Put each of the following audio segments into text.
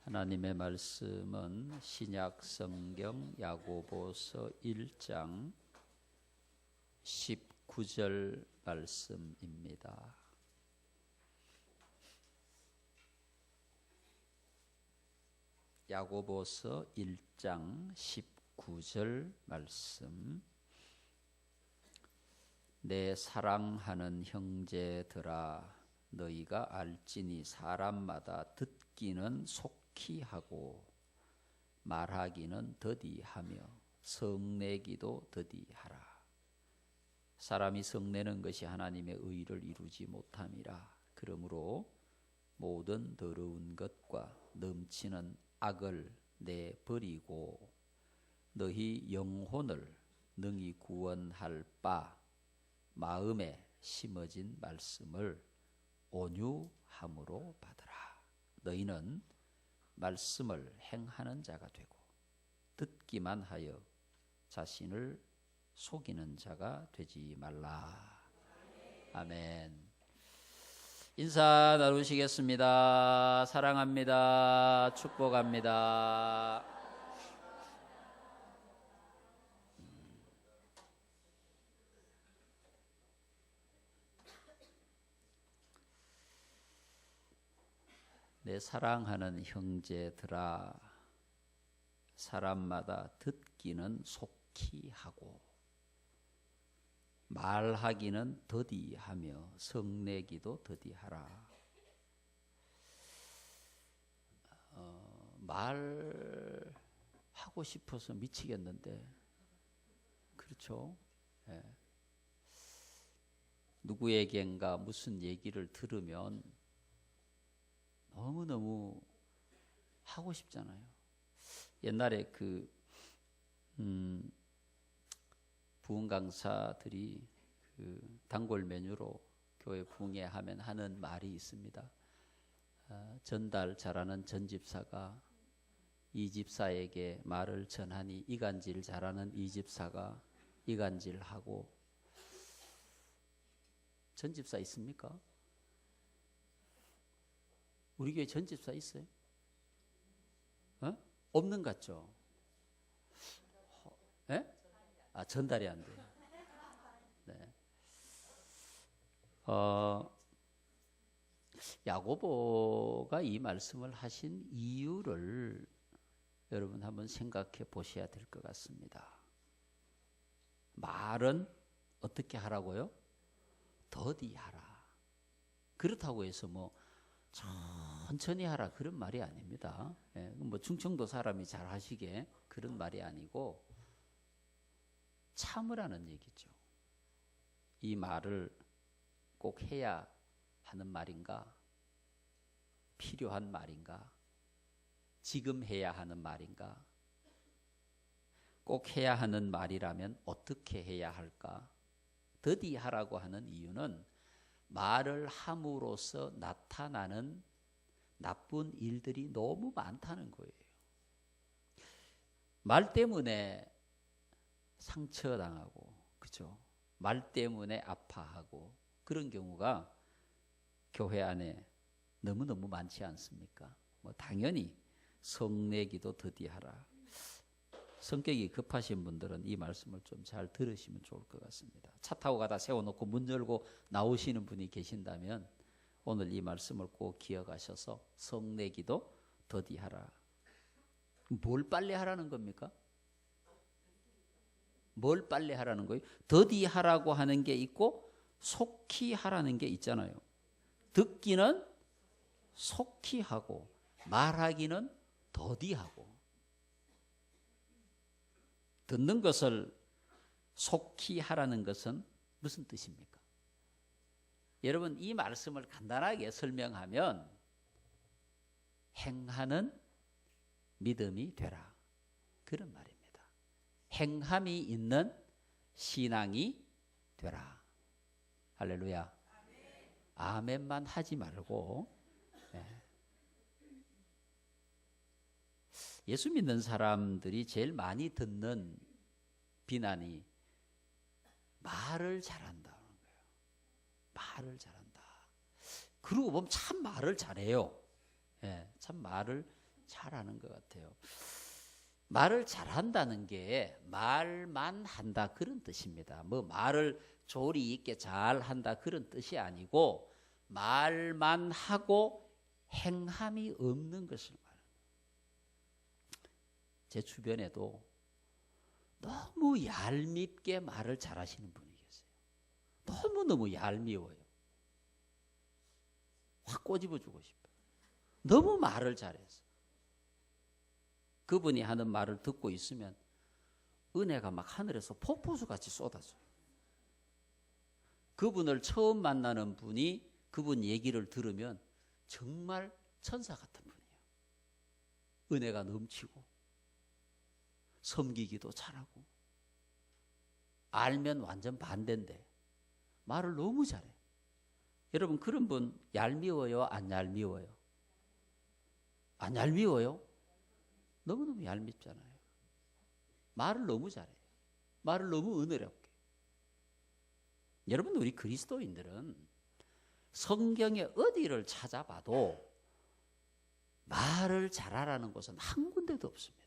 하나님의 말씀은 신약 성경 야고보서 1장 19절 말씀입니다. 야고보서 1장 19절 말씀. 내 사랑하는 형제들아, 너희가 알지니 사람마다 듣기는 속히 하고 말하기는 더디하며 성내기도 더디하라. 사람이 성내는 것이 하나님의 의를 이루지 못함이라. 그러므로 모든 더러운 것과 넘치는 악을 내버리고 너희 영혼을 능히 구원할 바 마음에 심어진 말씀을 온유함으로 받으라. 너희는 말씀을 행하는 자가 되고 듣기만 하여 자신을 속이는 자가 되지 말라. 아멘. 인사 나누시겠습니다. 사랑합니다. 축복합니다. 내 사랑하는 형제들아, 사람마다 듣기는 속히 하고 말하기는 더디하며 성내기도 더디하라. 말하고 싶어서 미치겠는데, 그렇죠? 예. 누구에겐가 무슨 얘기를 들으면 너무너무 하고 싶잖아요. 옛날에 부흥 강사들이 단골 메뉴로 교회 부흥회하면 하는 말이 있습니다. 전달 잘하는 전집사가 이집사에게 말을 전하니 이간질 잘하는 이집사가 이간질하고. 전집사 있습니까? 우리 교회 전집사 있어요? 없는 것 같죠? 예? 전달이 안 돼요. 네. 야고보가 이 말씀을 하신 이유를 여러분 한번 생각해 보셔야 될 것 같습니다. 말은 어떻게 하라고요? 더디하라. 그렇다고 해서 천천히 하라 그런 말이 아닙니다. 예, 충청도 사람이 잘 하시게 그런 말이 아니고 참으라는 얘기죠. 이 말을 꼭 해야 하는 말인가? 필요한 말인가? 지금 해야 하는 말인가? 꼭 해야 하는 말이라면 어떻게 해야 할까? 더디하라고 하는 이유는 말을 함으로써 나타나는 나쁜 일들이 너무 많다는 거예요. 말 때문에 상처당하고, 그렇죠? 말 때문에 아파하고 그런 경우가 교회 안에 너무너무 많지 않습니까? 당연히 성내기도 더디하라. 성격이 급하신 분들은 이 말씀을 좀 잘 들으시면 좋을 것 같습니다. 차 타고 가다 세워놓고 문 열고 나오시는 분이 계신다면 오늘 이 말씀을 꼭 기억하셔서 성내기도 더디하라. 뭘 빨리 하라는 겁니까? 뭘 빨리 하라는 거예요? 더디하라고 하는 게 있고 속히 하라는 게 있잖아요. 듣기는 속히 하고 말하기는 더디하고. 듣는 것을 속히 하라는 것은 무슨 뜻입니까? 여러분, 이 말씀을 간단하게 설명하면 행하는 믿음이 되라, 그런 말입니다. 행함이 있는 신앙이 되라. 할렐루야. 아멘만 하지 말고. 예수 믿는 사람들이 제일 많이 듣는 비난이 말을 잘한다는 거예요. 말을 잘한다. 그러고 보면 참 말을 잘해요. 참 말을 잘하는 것 같아요. 말을 잘한다는 게 말만 한다 그런 뜻입니다. 뭐 말을 조리 있게 잘한다 그런 뜻이 아니고 말만 하고 행함이 없는 것을 말합니다. 제 주변에도 너무 얄밉게 말을 잘하시는 분이 계세요. 너무너무 얄미워요. 확 꼬집어주고 싶어요. 너무 말을 잘해서. 그분이 하는 말을 듣고 있으면 은혜가 막 하늘에서 폭포수같이 쏟아져요. 그분을 처음 만나는 분이 그분 얘기를 들으면 정말 천사 같은 분이에요. 은혜가 넘치고 섬기기도 잘하고 알면 완전 반대인데 말을 너무 잘해. 여러분 그런 분 얄미워요? 안 얄미워요? 안 얄미워요? 너무너무 얄밉잖아요. 말을 너무 잘해요. 말을 너무 은혜롭게. 여러분 우리 그리스도인들은 성경의 어디를 찾아봐도 말을 잘하라는 곳은 한 군데도 없습니다.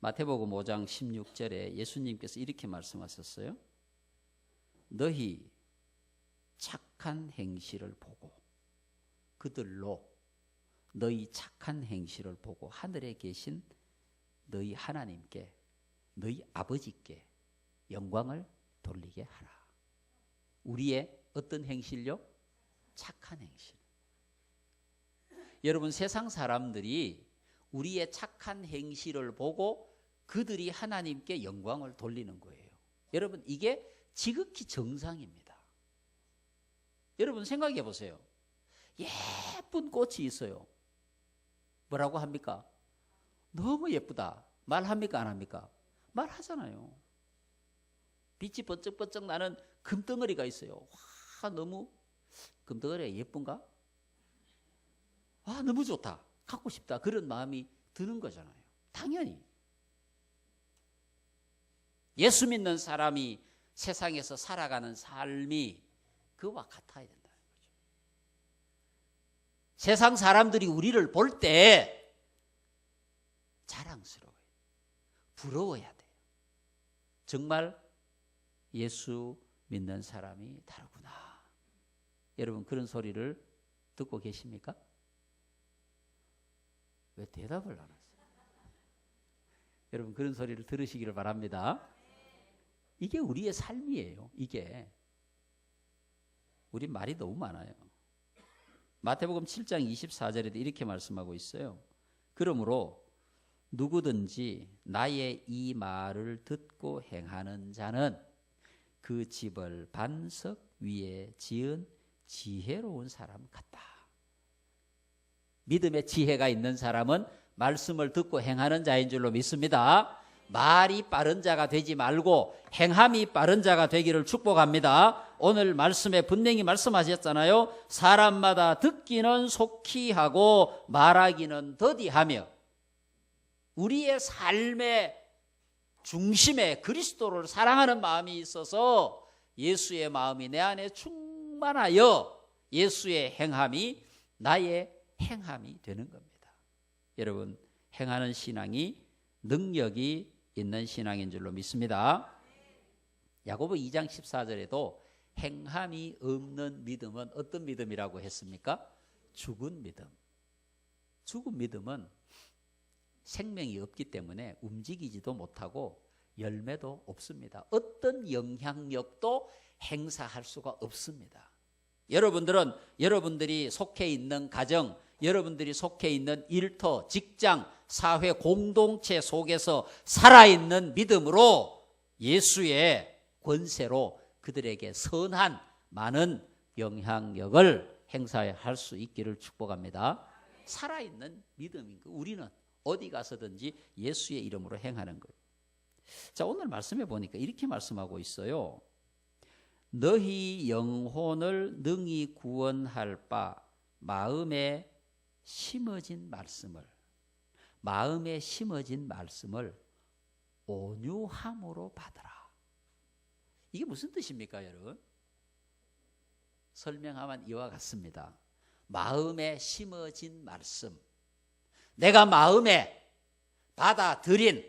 마태복음 5장 16절에 예수님께서 이렇게 말씀하셨어요. 너희 착한 행실을 보고 그들로 너희 착한 행실을 보고 하늘에 계신 너희 하나님께 너희 아버지께 영광을 돌리게 하라. 우리의 어떤 행실요? 착한 행실. 여러분 세상 사람들이 우리의 착한 행실을 보고 그들이 하나님께 영광을 돌리는 거예요. 여러분 이게 지극히 정상입니다. 여러분 생각해 보세요. 예쁜 꽃이 있어요. 뭐라고 합니까? 너무 예쁘다. 말합니까? 안 합니까? 말하잖아요. 빛이 번쩍번쩍 나는 금덩어리가 있어요. 와, 너무 금덩어리가 예쁜가? 와, 너무 좋다. 갖고 싶다. 그런 마음이 드는 거잖아요. 당연히. 예수 믿는 사람이 세상에서 살아가는 삶이 그와 같아야 된다는 거죠. 세상 사람들이 우리를 볼 때 자랑스러워요. 부러워야 돼요. 정말 예수 믿는 사람이 다르구나. 여러분 그런 소리를 듣고 계십니까? 왜 대답을 안 하세요? 여러분 그런 소리를 들으시기를 바랍니다. 이게 우리의 삶이에요. 이게 우리 말이 너무 많아요. 마태복음 7장 24절에도 이렇게 말씀하고 있어요. 그러므로 누구든지 나의 이 말을 듣고 행하는 자는 그 집을 반석 위에 지은 지혜로운 사람 같다. 믿음의 지혜가 있는 사람은 말씀을 듣고 행하는 자인 줄로 믿습니다. 말이 빠른 자가 되지 말고 행함이 빠른 자가 되기를 축복합니다. 오늘 말씀에 분명히 말씀하셨잖아요. 사람마다 듣기는 속히 하고 말하기는 더디하며 우리의 삶의 중심에 그리스도를 사랑하는 마음이 있어서 예수의 마음이 내 안에 충만하여 예수의 행함이 나의 행함이 되는 겁니다. 여러분 행하는 신앙이 능력이 있는 신앙인 줄로 믿습니다. 야고보 2장 14절에도 행함이 없는 믿음은 어떤 믿음이라고 했습니까? 죽은 믿음. 죽은 믿음은 생명이 없기 때문에 움직이지도 못하고 열매도 없습니다. 어떤 영향력도 행사할 수가 없습니다. 여러분들은 여러분들이 속해 있는 가정, 여러분들이 속해 있는 일터, 직장, 사회 공동체 속에서 살아있는 믿음으로 예수의 권세로 그들에게 선한 많은 영향력을 행사할 수 있기를 축복합니다. 살아있는 믿음인 거. 우리는 어디 가서든지 예수의 이름으로 행하는 거예요. 자, 오늘 말씀해 보니까 이렇게 말씀하고 있어요. 너희 영혼을 능히 구원할 바 마음에 심어진 말씀을 온유함으로 받으라. 이게 무슨 뜻입니까, 여러분? 설명하면 이와 같습니다. 마음에 심어진 말씀, 내가 마음에 받아들인,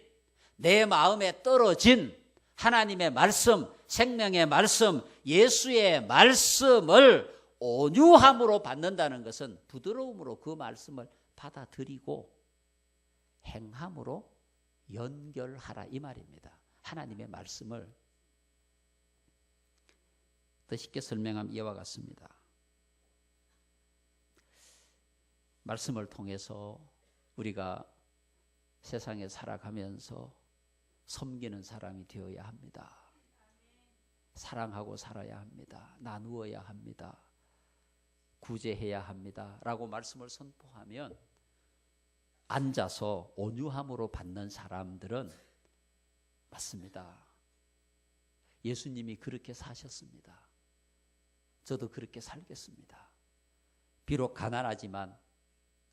내 마음에 떨어진 하나님의 말씀, 생명의 말씀, 예수의 말씀을 온유함으로 받는다는 것은 부드러움으로 그 말씀을 받아들이고 행함으로 연결하라 이 말입니다. 하나님의 말씀을 더 쉽게 설명하면 이와 같습니다. 말씀을 통해서 우리가 세상에 살아가면서 섬기는 사람이 되어야 합니다. 사랑하고 살아야 합니다. 나누어야 합니다. 구제해야 합니다. 라고 말씀을 선포하면 앉아서 온유함으로 받는 사람들은 맞습니다. 예수님이 그렇게 사셨습니다. 저도 그렇게 살겠습니다. 비록 가난하지만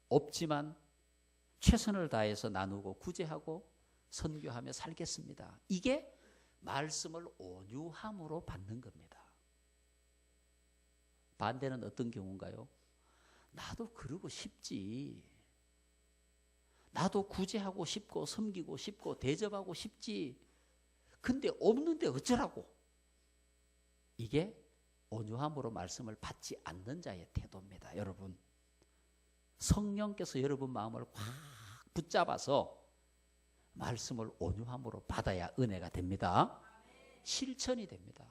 없지만 최선을 다해서 나누고 구제하고 선교하며 살겠습니다. 이게 말씀을 온유함으로 받는 겁니다. 반대는 어떤 경우인가요? 나도 그러고 싶지. 나도 구제하고 싶고 섬기고 싶고 대접하고 싶지. 근데 없는데 어쩌라고? 이게 온유함으로 말씀을 받지 않는 자의 태도입니다. 여러분, 성령께서 여러분 마음을 확 붙잡아서 말씀을 온유함으로 받아야 은혜가 됩니다. 실천이 됩니다.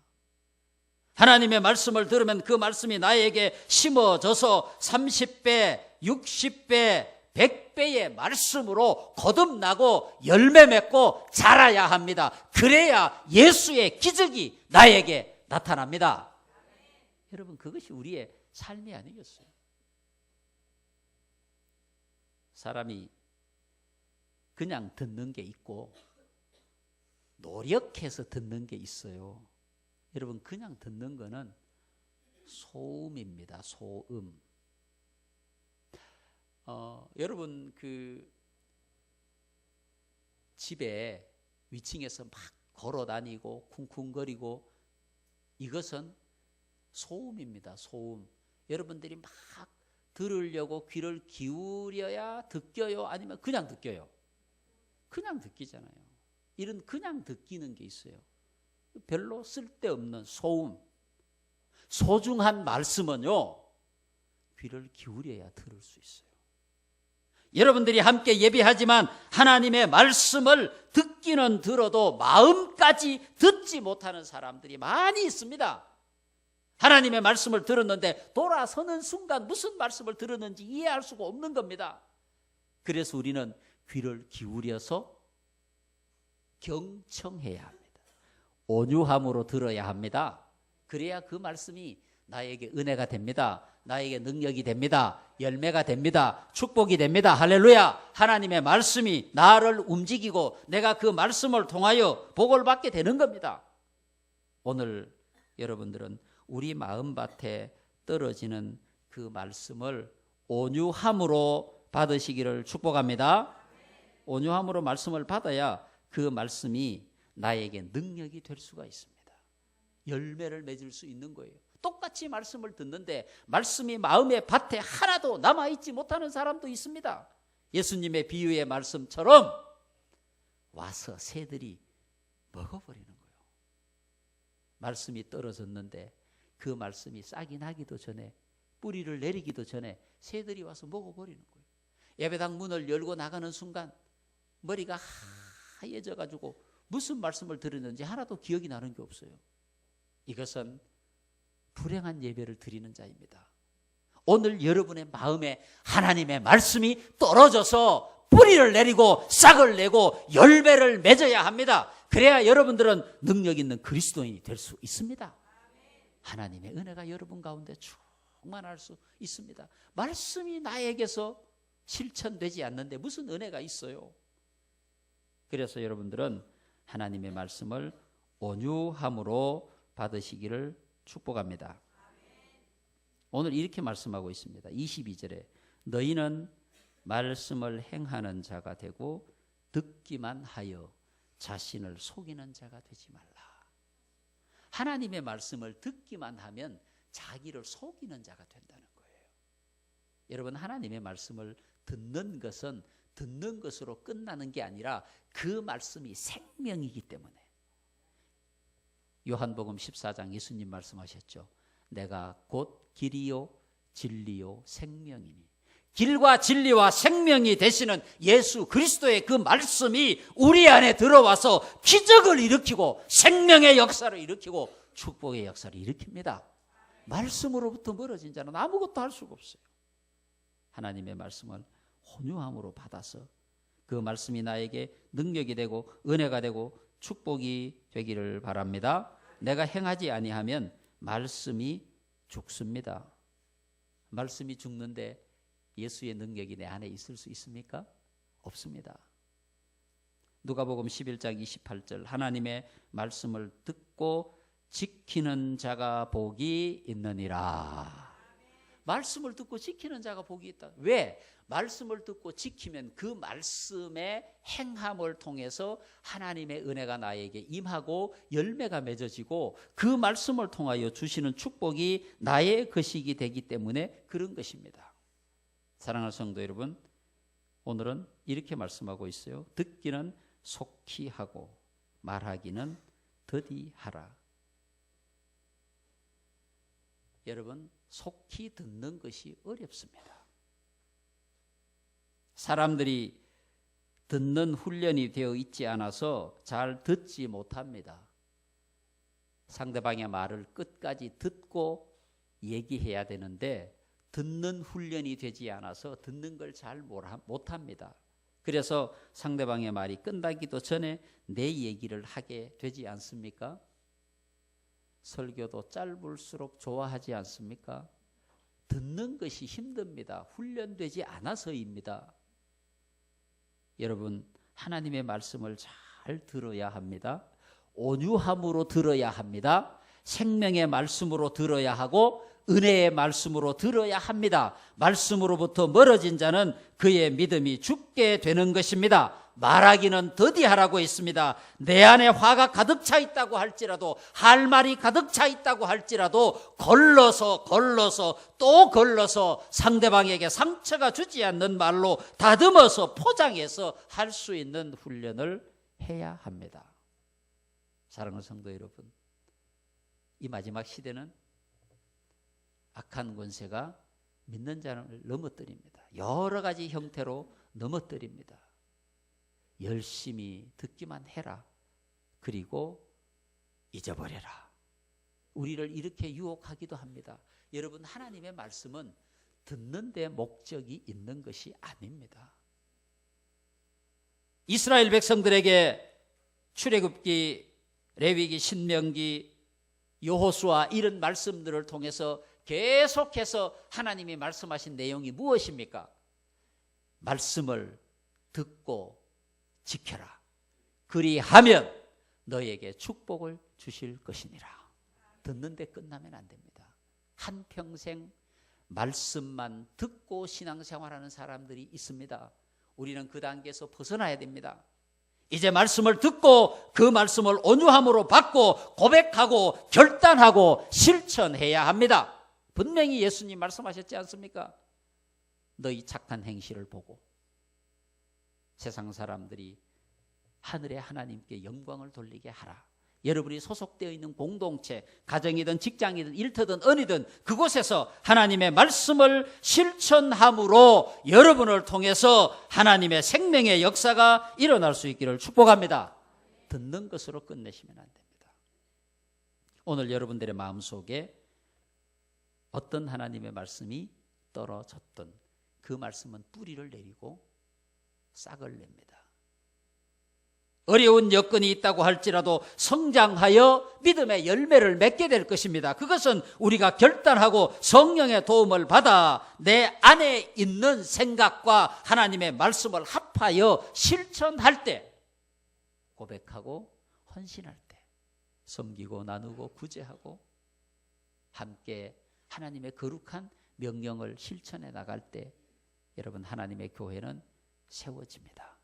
하나님의 말씀을 들으면 그 말씀이 나에게 심어져서 30배, 60배, 100배의 말씀으로 거듭나고 열매 맺고 자라야 합니다. 그래야 예수의 기적이 나에게 나타납니다. 여러분, 그것이 우리의 삶이 아니겠어요? 사람이 그냥 듣는 게 있고 노력해서 듣는 게 있어요. 여러분, 그냥 듣는 거는 소음입니다. 소음. 여러분, 그 집에 위층에서 막 걸어 다니고 쿵쿵거리고 이것은 소음입니다. 소음. 여러분들이 막 들으려고 귀를 기울여야 듣겨요? 아니면 그냥 듣겨요? 그냥 듣기잖아요. 이런 그냥 듣기는 게 있어요. 별로 쓸데없는 소음. 소중한 말씀은요, 귀를 기울여야 들을 수 있어요. 여러분들이 함께 예배하지만 하나님의 말씀을 듣기는 들어도 마음까지 듣지 못하는 사람들이 많이 있습니다. 하나님의 말씀을 들었는데 돌아서는 순간 무슨 말씀을 들었는지 이해할 수가 없는 겁니다. 그래서 우리는 귀를 기울여서 경청해야 합니다. 온유함으로 들어야 합니다. 그래야 그 말씀이 나에게 은혜가 됩니다. 나에게 능력이 됩니다. 열매가 됩니다. 축복이 됩니다. 할렐루야. 하나님의 말씀이 나를 움직이고 내가 그 말씀을 통하여 복을 받게 되는 겁니다. 오늘 여러분들은 우리 마음밭에 떨어지는 그 말씀을 온유함으로 받으시기를 축복합니다. 온유함으로 말씀을 받아야 그 말씀이 나에게 능력이 될 수가 있습니다. 열매를 맺을 수 있는 거예요. 똑같이 말씀을 듣는데 말씀이 마음의 밭에 하나도 남아있지 못하는 사람도 있습니다. 예수님의 비유의 말씀처럼 와서 새들이 먹어버리는 거예요. 말씀이 떨어졌는데 그 말씀이 싹이 나기도 전에, 뿌리를 내리기도 전에 새들이 와서 먹어버리는 거예요. 예배당 문을 열고 나가는 순간 머리가 하얘져가지고 무슨 말씀을 들었는지 하나도 기억이 나는 게 없어요. 이것은 불행한 예배를 드리는 자입니다. 오늘 여러분의 마음에 하나님의 말씀이 떨어져서 뿌리를 내리고 싹을 내고 열매를 맺어야 합니다. 그래야 여러분들은 능력 있는 그리스도인이 될 수 있습니다. 하나님의 은혜가 여러분 가운데 충만할 수 있습니다. 말씀이 나에게서 실천되지 않는데 무슨 은혜가 있어요? 그래서 여러분들은 하나님의 말씀을 온유함으로 받으시기를 축복합니다. 오늘 이렇게 말씀하고 있습니다. 22절에 너희는 말씀을 행하는 자가 되고 듣기만 하여 자신을 속이는 자가 되지 말라. 하나님의 말씀을 듣기만 하면 자기를 속이는 자가 된다는 거예요. 여러분, 하나님의 말씀을 듣는 것은 듣는 것으로 끝나는 게 아니라 그 말씀이 생명이기 때문에. 요한복음 14장 예수님 말씀하셨죠. 내가 곧 길이요 진리요 생명이니. 길과 진리와 생명이 되시는 예수 그리스도의 그 말씀이 우리 안에 들어와서 기적을 일으키고 생명의 역사를 일으키고 축복의 역사를 일으킵니다. 말씀으로부터 멀어진 자는 아무것도 할 수가 없어요. 하나님의 말씀을 온유함으로 받아서 그 말씀이 나에게 능력이 되고 은혜가 되고 축복이 되기를 바랍니다. 내가 행하지 아니하면 말씀이 죽습니다. 말씀이 죽는데 예수의 능력이 내 안에 있을 수 있습니까? 없습니다. 누가복음 11장 28절 하나님의 말씀을 듣고 지키는 자가 복이 있느니라. 말씀을 듣고 지키는 자가 복이 있다. 왜? 말씀을 듣고 지키면 그 말씀의 행함을 통해서 하나님의 은혜가 나에게 임하고 열매가 맺어지고 그 말씀을 통하여 주시는 축복이 나의 것이기 되기 때문에 그런 것입니다. 사랑하는 성도 여러분, 오늘은 이렇게 말씀하고 있어요. 듣기는 속히 하고 말하기는 더디하라. 여러분, 속히 듣는 것이 어렵습니다. 사람들이 듣는 훈련이 되어 있지 않아서 잘 듣지 못합니다. 상대방의 말을 끝까지 듣고 얘기해야 되는데 듣는 훈련이 되지 않아서 듣는 걸 잘 못합니다. 그래서 상대방의 말이 끝나기도 전에 내 얘기를 하게 되지 않습니까? 설교도 짧을수록 좋아하지 않습니까? 듣는 것이 힘듭니다. 훈련되지 않아서입니다. 여러분, 하나님의 말씀을 잘 들어야 합니다. 온유함으로 들어야 합니다. 생명의 말씀으로 들어야 하고 은혜의 말씀으로 들어야 합니다. 말씀으로부터 멀어진 자는 그의 믿음이 죽게 되는 것입니다. 말하기는 더디하라고 있습니다. 내 안에 화가 가득 차 있다고 할지라도, 할 말이 가득 차 있다고 할지라도 걸러서 또 걸러서 상대방에게 상처가 주지 않는 말로 다듬어서 포장해서 할 수 있는 훈련을 해야 합니다. 사랑하는 성도 여러분, 이 마지막 시대는 악한 권세가 믿는 자를 넘어뜨립니다. 여러 가지 형태로 넘어뜨립니다. 열심히 듣기만 해라. 그리고 잊어버려라. 우리를 이렇게 유혹하기도 합니다. 여러분, 하나님의 말씀은 듣는 데 목적이 있는 것이 아닙니다. 이스라엘 백성들에게 출애굽기, 레위기, 신명기, 여호수아 이런 말씀들을 통해서 계속해서 하나님이 말씀하신 내용이 무엇입니까? 말씀을 듣고 지켜라. 그리하면 너에게 축복을 주실 것이니라. 듣는데 끝나면 안 됩니다. 한평생 말씀만 듣고 신앙생활하는 사람들이 있습니다. 우리는 그 단계에서 벗어나야 됩니다. 이제 말씀을 듣고 그 말씀을 온유함으로 받고 고백하고 결단하고 실천해야 합니다. 분명히 예수님 말씀하셨지 않습니까? 너희 착한 행실을 보고 세상 사람들이 하늘의 하나님께 영광을 돌리게 하라. 여러분이 소속되어 있는 공동체, 가정이든 직장이든 일터든 어디든 그곳에서 하나님의 말씀을 실천함으로 여러분을 통해서 하나님의 생명의 역사가 일어날 수 있기를 축복합니다. 듣는 것으로 끝내시면 안 됩니다. 오늘 여러분들의 마음속에 어떤 하나님의 말씀이 떨어졌던 그 말씀은 뿌리를 내리고 싹을 냅니다. 어려운 여건이 있다고 할지라도 성장하여 믿음의 열매를 맺게 될 것입니다. 그것은 우리가 결단하고 성령의 도움을 받아 내 안에 있는 생각과 하나님의 말씀을 합하여 실천할 때, 고백하고 헌신할 때, 섬기고 나누고 구제하고 함께 하나님의 거룩한 명령을 실천해 나갈 때 여러분, 하나님의 교회는 세워집니다.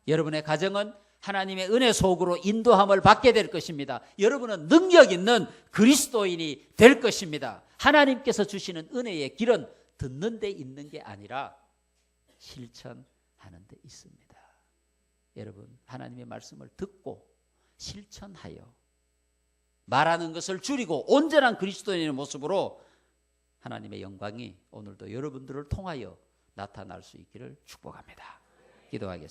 여러분의 가정은 하나님의 은혜 속으로 인도함을 받게 될 것입니다. 여러분은 능력 있는 그리스도인이 될 것입니다. 하나님께서 주시는 은혜의 길은 듣는 데 있는 게 아니라 실천하는 데 있습니다. 여러분, 하나님의 말씀을 듣고 실천하여 말하는 것을 줄이고 온전한 그리스도인의 모습으로 하나님의 영광이 오늘도 여러분들을 통하여 나타날 수 있기를 축복합니다. 기도하겠습니다.